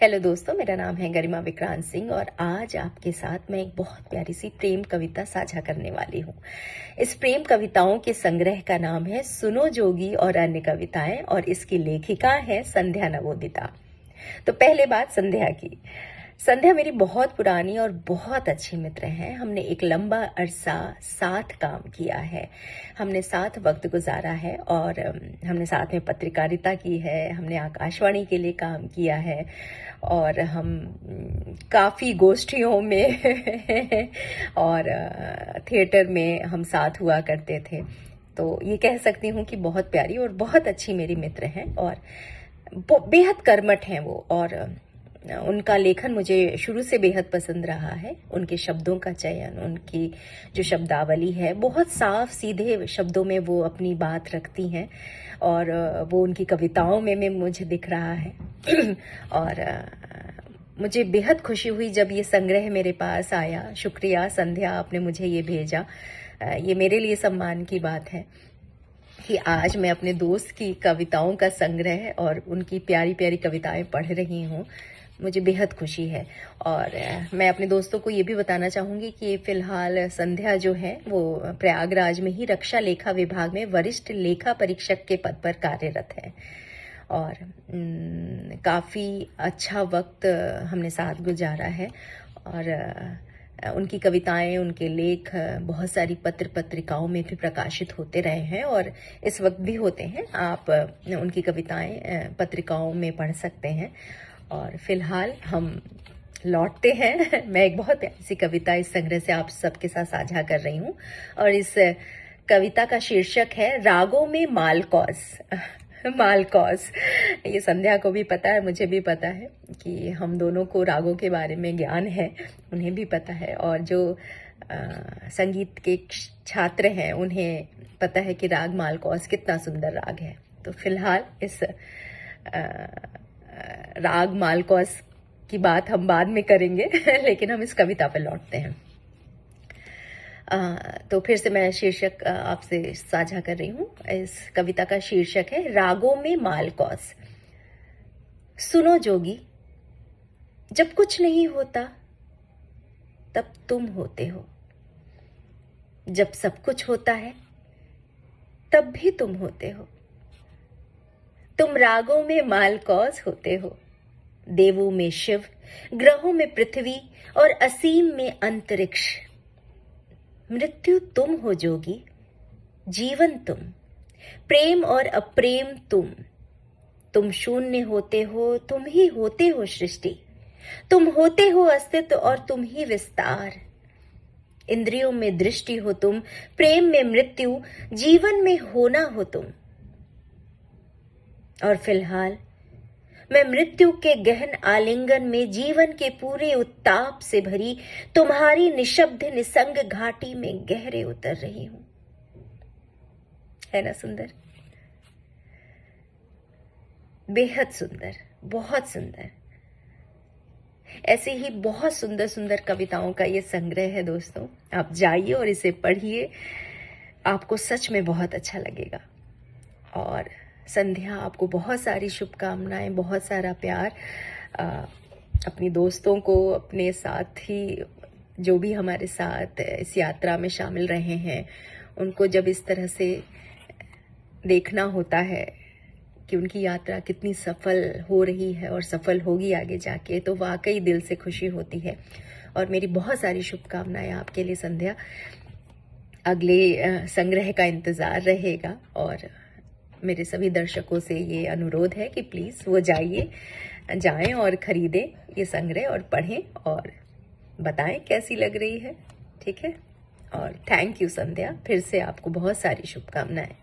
Hello दोस्तों, मेरा नाम है गरिमा विक्रांत सिंह और आज आपके साथ मैं एक बहुत प्यारी सी प्रेम कविता साझा करने वाली हूँ। इस प्रेम कविताओं के संग्रह का नाम है सुनो जोगी और अन्य कविताएं और इसकी लेखिका है संध्या नवोदिता। तो पहले बात संध्या की। संध्या मेरी बहुत पुरानी और बहुत अच्छी मित्र हैं। हमने एक लंबा अरसा साथ काम किया है, हमने साथ वक्त गुजारा है और हमने साथ में पत्रकारिता की है, हमने आकाशवाणी के लिए काम किया है और हम काफ़ी गोष्ठियों में और थिएटर में हम साथ हुआ करते थे। तो ये कह सकती हूँ कि बहुत प्यारी और बहुत अच्छी मेरी मित्र हैं और बेहद कर्मठ हैं वो, और उनका लेखन मुझे शुरू से बेहद पसंद रहा है। उनके शब्दों का चयन, उनकी जो शब्दावली है, बहुत साफ सीधे शब्दों में वो अपनी बात रखती हैं और वो उनकी कविताओं में मुझे दिख रहा है। और मुझे बेहद खुशी हुई जब ये संग्रह मेरे पास आया। शुक्रिया संध्या, आपने मुझे ये भेजा। ये मेरे लिए सम्मान की बात है कि आज मैं अपने दोस्त की कविताओं का संग्रह और उनकी प्यारी प्यारी कविताएं पढ़ रही हूँ। मुझे बेहद खुशी है और मैं अपने दोस्तों को ये भी बताना चाहूँगी कि फ़िलहाल संध्या जो है वो प्रयागराज में ही रक्षा लेखा विभाग में वरिष्ठ लेखा परीक्षक के पद पर कार्यरत है और काफ़ी अच्छा वक्त हमने साथ गुजारा है। और उनकी कविताएं, उनके लेख बहुत सारी पत्र पत्रिकाओं में भी प्रकाशित होते रहे हैं और इस वक्त भी होते हैं। आप उनकी कविताएं पत्रिकाओं में पढ़ सकते हैं। और फिलहाल हम लौटते हैं। मैं एक बहुत प्यारी सी कविता इस संग्रह से आप सबके साथ साझा कर रही हूँ और इस कविता का शीर्षक है रागों में मालकौस। मालकौस, ये संध्या को भी पता है, मुझे भी पता है कि हम दोनों को रागों के बारे में ज्ञान है, उन्हें भी पता है। और जो संगीत के छात्र हैं उन्हें पता है कि राग मालकौस कितना सुंदर राग है। तो फिलहाल इस राग मालकौस की बात हम बाद में करेंगे लेकिन हम इस कविता पर लौटते हैं। तो फिर से मैं शीर्षक आपसे साझा कर रही हूँ। इस कविता का शीर्षक है रागों में मालकौस। सुनो जोगी, जब कुछ नहीं होता तब तुम होते हो, जब सब कुछ होता है तब भी तुम होते हो। तुम रागों में मालकौस होते हो, देवों में शिव, ग्रहों में पृथ्वी और असीम में अंतरिक्ष। मृत्यु तुम हो जोगी, जीवन तुम, प्रेम और अप्रेम तुम शून्य होते हो, तुम ही होते हो सृष्टि, तुम होते हो अस्तित्व और तुम ही विस्तार। इंद्रियों में दृष्टि हो तुम, प्रेम में मृत्यु, जीवन में होना हो तुम। और फिलहाल मैं मृत्यु के गहन आलिंगन में जीवन के पूरे उत्ताप से भरी तुम्हारी निशब्द निसंग घाटी में गहरे उतर रही हूं। है ना सुंदर? बेहद सुंदर, बहुत सुंदर। ऐसे ही बहुत सुंदर सुंदर कविताओं का ये संग्रह है दोस्तों। आप जाइए और इसे पढ़िए, आपको सच में बहुत अच्छा लगेगा। और संध्या, आपको बहुत सारी शुभकामनाएं, बहुत सारा प्यार। अपनी दोस्तों को, अपने साथी जो भी हमारे साथ इस यात्रा में शामिल रहे हैं, उनको जब इस तरह से देखना होता है कि उनकी यात्रा कितनी सफल हो रही है और सफल होगी आगे जाके, तो वाकई दिल से खुशी होती है। और मेरी बहुत सारी शुभकामनाएं आपके लिए संध्या। अगले संग्रह का इंतज़ार रहेगा और मेरे सभी दर्शकों से ये अनुरोध है कि प्लीज़ वो जाएं और ख़रीदें ये संग्रह और पढ़ें और बताएं कैसी लग रही है। ठीक है? और थैंक यू संध्या, फिर से आपको बहुत सारी शुभकामनाएं।